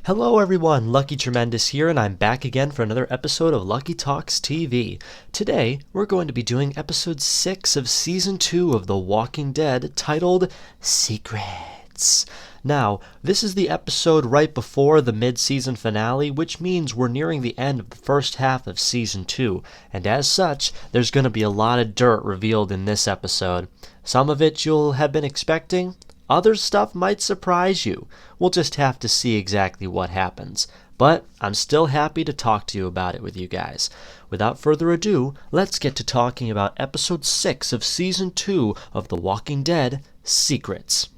Hello everyone, Lucky Tremendous here, and I'm back again for another episode of Lucky Talks TV. Today, we're going to be doing episode 6 of season 2 of The Walking Dead, titled Secrets. Now, this is the episode right before the mid-season finale, which means we're nearing the end of the first half of season 2, and as such, there's going to be a lot of dirt revealed in this episode. Some of it you'll have been expecting. Other stuff might surprise you. We'll just have to see exactly what happens. But I'm still happy to talk to you about it with you guys. Without further ado, let's get to talking about episode 6 of season 2 of The Walking Dead, Secrets.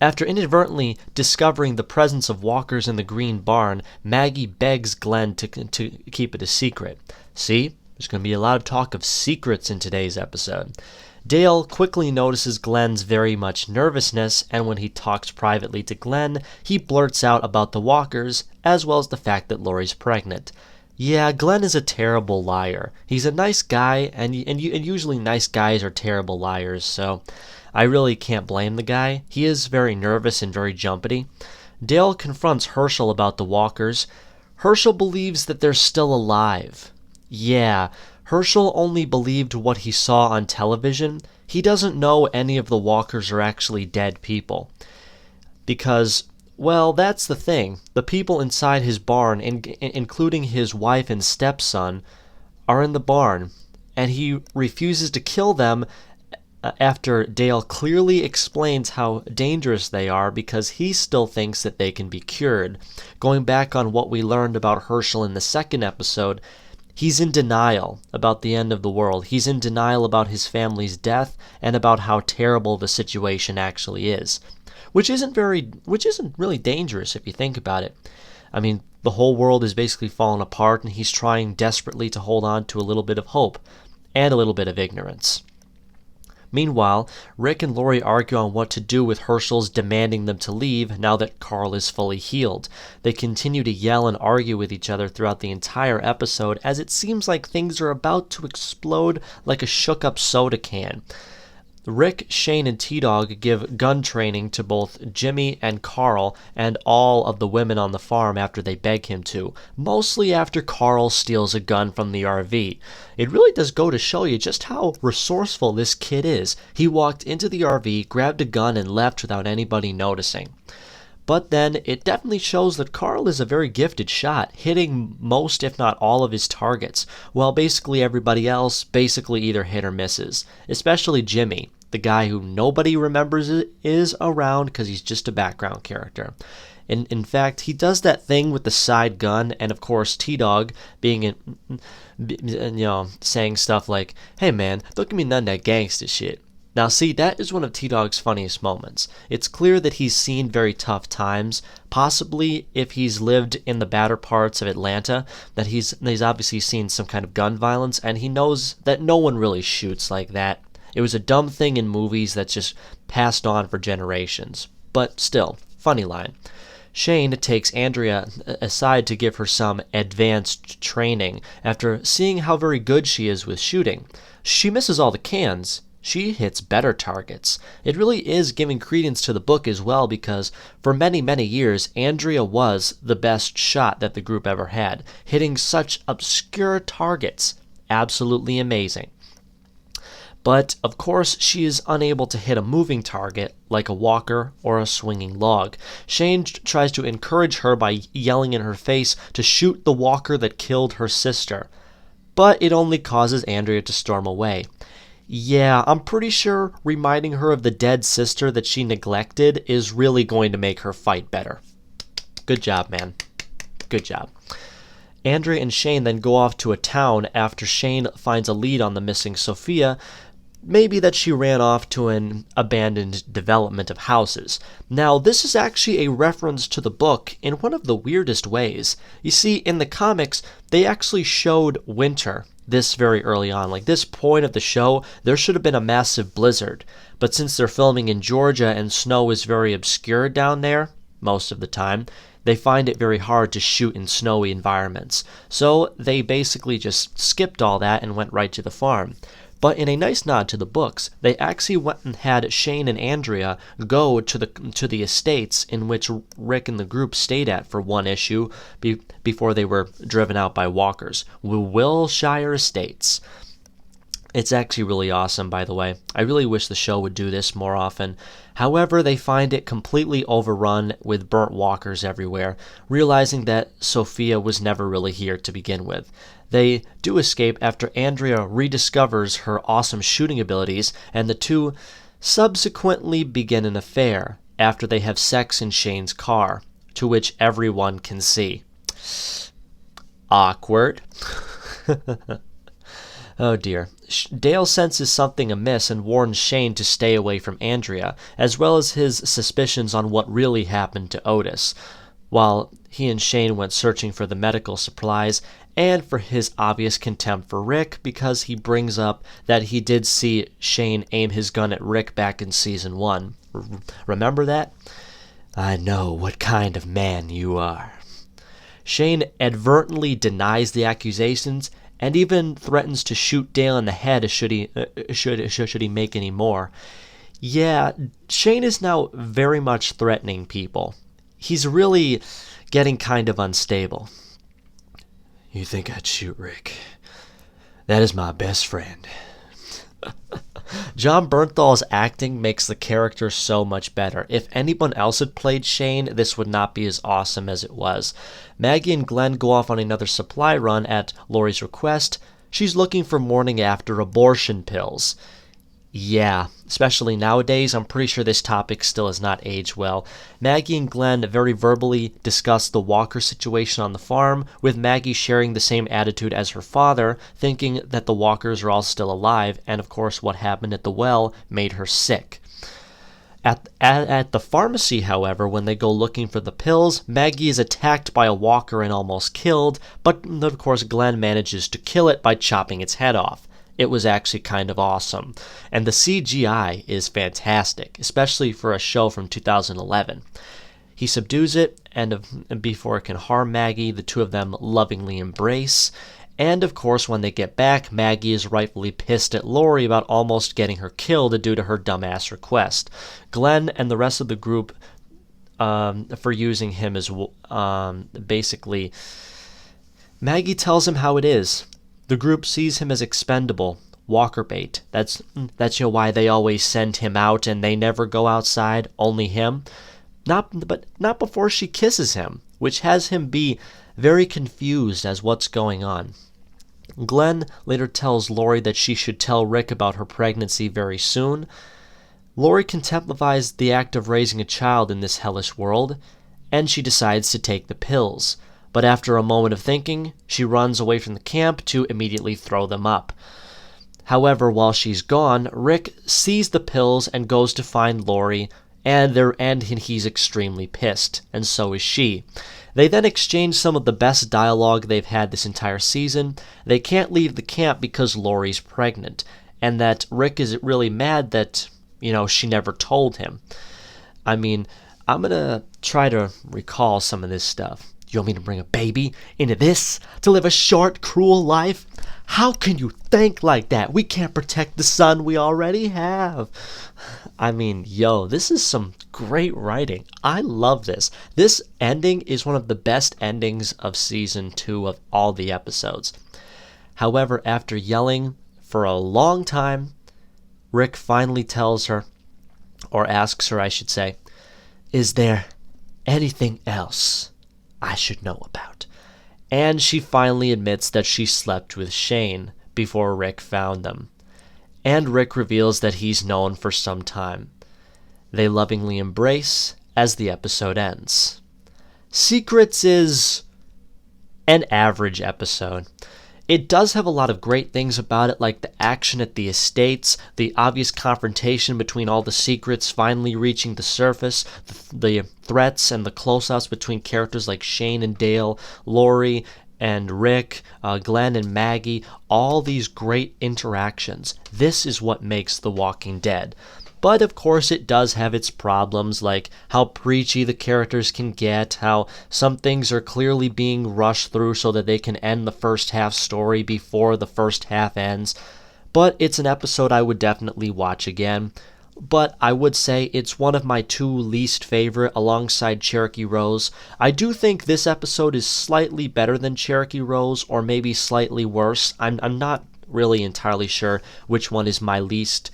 After inadvertently discovering the presence of walkers in the green barn, Maggie begs Glenn to keep it a secret. See, there's going to be a lot of talk of secrets in today's episode. Dale quickly notices Glenn's very much nervousness, and when he talks privately to Glenn, he blurts out about the walkers, as well as the fact that Lori's pregnant. Yeah, Glenn is a terrible liar. He's a nice guy, and usually nice guys are terrible liars, so I really can't blame the guy. He is very nervous and very jumpety. Dale confronts Herschel about the walkers. Herschel believes that they're still alive. Yeah, Herschel only believed what he saw on television. He doesn't know any of the walkers are actually dead people. Because, well, that's the thing. The people inside his barn, including his wife and stepson, are in the barn, and he refuses to kill them after Dale clearly explains how dangerous they are because he still thinks that they can be cured. Going back on what we learned about Herschel in the second episode, he's in denial about the end of the world. He's in denial about his family's death and about how terrible the situation actually is, which isn't really dangerous if you think about it. I mean, the whole world is basically falling apart, and he's trying desperately to hold on to a little bit of hope and a little bit of ignorance. Meanwhile, Rick and Lori argue on what to do with Herschel's demanding them to leave now that Carl is fully healed. They continue to yell and argue with each other throughout the entire episode as it seems like things are about to explode like a shook-up soda can. Rick, Shane, and T-Dog give gun training to both Jimmy and Carl and all of the women on the farm after they beg him to, mostly after Carl steals a gun from the RV. It really does go to show you just how resourceful this kid is. He walked into the RV, grabbed a gun, and left without anybody noticing. But then it definitely shows that Carl is a very gifted shot, hitting most if not all of his targets, while basically everybody else basically either hit or misses, especially Jimmy, the guy who nobody remembers is around because he's just a background character. In fact, he does that thing with the side gun, and of course T-Dog saying stuff like, "Hey man, don't give me none of that gangsta shit." Now see, that is one of T-Dog's funniest moments. It's clear that he's seen very tough times, possibly if he's lived in the badder parts of Atlanta, that he's obviously seen some kind of gun violence, and he knows that no one really shoots like that. It was a dumb thing in movies that's just passed on for generations. But still, funny line. Shane takes Andrea aside to give her some advanced training after seeing how very good she is with shooting. She misses all the cans. She hits better targets. It really is giving credence to the book as well because for many, many years, Andrea was the best shot that the group ever had, hitting such obscure targets. Absolutely amazing. But, of course, she is unable to hit a moving target like a walker or a swinging log. Shane tries to encourage her by yelling in her face to shoot the walker that killed her sister. But it only causes Andrea to storm away. Yeah, I'm pretty sure reminding her of the dead sister that she neglected is really going to make her fight better. Good job, man. Good job. Andrea and Shane then go off to a town after Shane finds a lead on the missing Sophia, maybe that she ran off to an abandoned development of houses. Now, this is actually a reference to the book in one of the weirdest ways. You see, in the comics, they actually showed winter this very early on. Like this point of the show, there should have been a massive blizzard. But since they're filming in Georgia and snow is very obscure down there, most of the time, they find it very hard to shoot in snowy environments. So they basically just skipped all that and went right to the farm. But in a nice nod to the books, they actually went and had Shane and Andrea go to the estates in which Rick and the group stayed at for one issue before they were driven out by walkers. Wilshire Estates. It's actually really awesome, by the way. I really wish the show would do this more often. However, they find it completely overrun with burnt walkers everywhere, realizing that Sophia was never really here to begin with. They do escape after Andrea rediscovers her awesome shooting abilities, and the two subsequently begin an affair after they have sex in Shane's car, to which everyone can see. Awkward. Oh dear. Dale senses something amiss and warns Shane to stay away from Andrea, as well as his suspicions on what really happened to Otis, while he and Shane went searching for the medical supplies and for his obvious contempt for Rick because he brings up that he did see Shane aim his gun at Rick back in Season 1. Remember that? I know what kind of man you are. Shane advertently denies the accusations and even threatens to shoot Dale in the head should he make any more. Yeah, Shane is now very much threatening people. He's really getting kind of unstable. You think I'd shoot Rick? That is my best friend. John Bernthal's acting makes the character so much better. If anyone else had played Shane, this would not be as awesome as it was. Maggie and Glenn go off on another supply run at Laurie's request. She's looking for morning after abortion pills. Yeah, especially nowadays, I'm pretty sure this topic still has not aged well. Maggie and Glenn very verbally discuss the Walker situation on the farm, with Maggie sharing the same attitude as her father, thinking that the Walkers are all still alive, and of course what happened at the well made her sick. At the pharmacy, however, when they go looking for the pills, Maggie is attacked by a walker and almost killed, but of course Glenn manages to kill it by chopping its head off. It was actually kind of awesome. And the CGI is fantastic, especially for a show from 2011. He subdues it, and before it can harm Maggie, the two of them lovingly embrace. And of course, when they get back, Maggie is rightfully pissed at Laurie about almost getting her killed due to her dumbass request. Glenn and the rest of the group for using him as basically... Maggie tells him how it is. The group sees him as expendable, walker bait. That's why they always send him out and they never go outside, only him. But not before she kisses him, which has him be very confused as what's going on. Glenn later tells Laurie that she should tell Rick about her pregnancy very soon. Laurie contemplifies the act of raising a child in this hellish world, and she decides to take the pills. But after a moment of thinking, she runs away from the camp to immediately throw them up. However, while she's gone, Rick sees the pills and goes to find Laurie, and he's extremely pissed, and so is she. They then exchange some of the best dialogue they've had this entire season. They can't leave the camp because Laurie's pregnant, and that Rick is really mad that, she never told him. I mean, I'm gonna try to recall some of this stuff. You want me to bring a baby into this to live a short, cruel life? How can you think like that? We can't protect the son we already have. I mean, this is some great writing. I love this. This ending is one of the best endings of Season 2 of all the episodes. However, after yelling for a long time, Rick finally tells her, or asks her, I should say, is there anything else I should know about? And she finally admits that she slept with Shane before Rick found them. And Rick reveals that he's known for some time. They lovingly embrace as the episode ends. Secrets is an average episode. It does have a lot of great things about it, like the action at the estates, the obvious confrontation between all the secrets finally reaching the surface, the threats and the close-ups between characters like Shane and Dale, Laurie and Rick, Glenn and Maggie, all these great interactions. This is what makes The Walking Dead. But of course it does have its problems, like how preachy the characters can get, how some things are clearly being rushed through so that they can end the first half story before the first half ends. but it's an episode I would definitely watch again. But I would say it's one of my two least favorite alongside Cherokee Rose. I do think this episode is slightly better than Cherokee Rose, or maybe slightly worse. I'm not really entirely sure which one is my least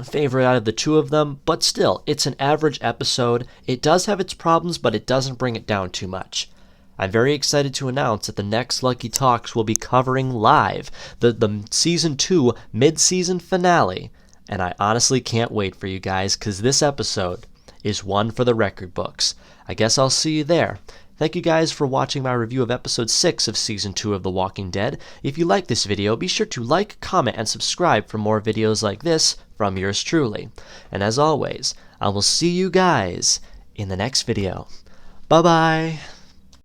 favorite out of the two of them, but still, it's an average episode. It does have its problems, but it doesn't bring it down too much. I'm very excited to announce that the next Lucky Talks will be covering live the Season 2 mid-season finale, and I honestly can't wait for you guys, because this episode is one for the record books. I guess I'll see you there. Thank you guys for watching my review of Episode 6 of Season 2 of The Walking Dead. If you like this video, be sure to like, comment, and subscribe for more videos like this from yours truly. And as always, I will see you guys in the next video. Bye-bye!